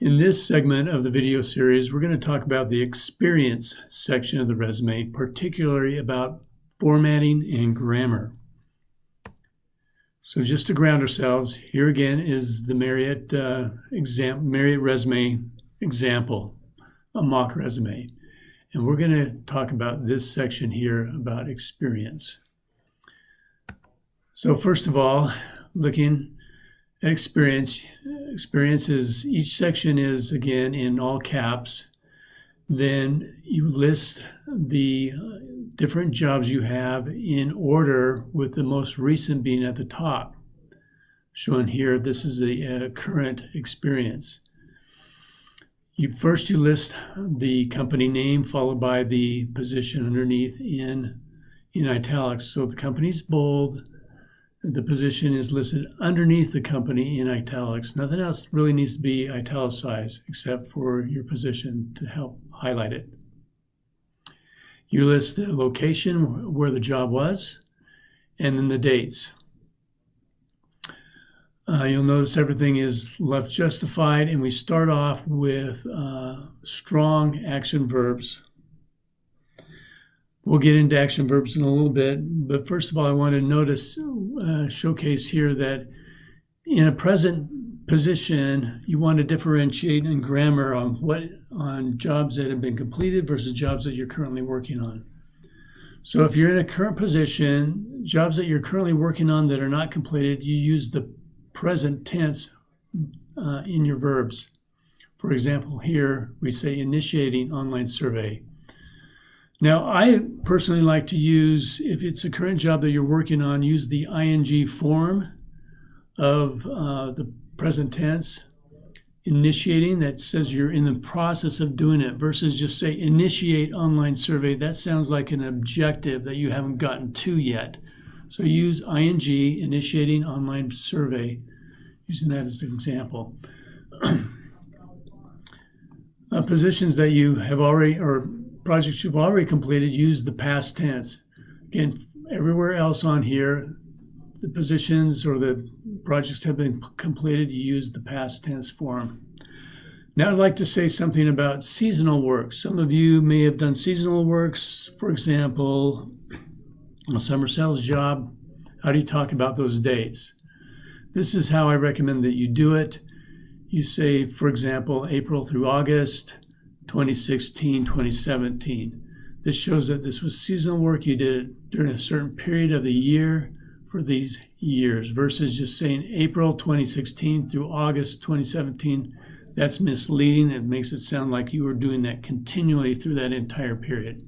In this segment of the video series, we're going to talk about the experience section of the resume, particularly about formatting and grammar. So just to ground ourselves, here again is the Marriott resume example, a mock resume. And we're going to talk about this section here about experience. So first of all, looking at experience is, each section is again in all caps. Then you list the different jobs you have in order, with the most recent being at the top. Shown here, this is a current experience. You list the company name followed by the position underneath in italics. So the company's bold, the position is listed underneath the company in italics. Nothing else really needs to be italicized except for your position to help highlight it. You list the location where the job was and then the dates. You'll notice everything is left justified, and we start off with strong action verbs. We'll get into action verbs in a little bit, but first of all, I want to showcase here that in a present position, you want to differentiate in grammar on jobs that have been completed versus jobs that you're currently working on. So if you're in a current position, jobs that you're currently working on that are not completed, you use the present tense in your verbs. For example, here we say initiating online survey. Now, I personally like to use, if it's a current job that you're working on, use the ing form of the present tense, initiating, that says you're in the process of doing it, versus just say initiate online survey. That sounds like an objective that you haven't gotten to yet. So use ing, initiating online survey, using that as an example. Positions that you have already, or projects you've already completed, use the past tense. Again, everywhere else on here, the positions or the projects have been completed, you use the past tense form. Now I'd like to say something about seasonal work. Some of you may have done seasonal works. For example, a summer sales job. How do you talk about those dates? This is how I recommend that you do it. You say, for example, April through August, 2016, 2017. This shows that this was seasonal work. You did it during a certain period of the year for these years, versus just saying April 2016 through August 2017. That's misleading. It makes it sound like you were doing that continually through that entire period.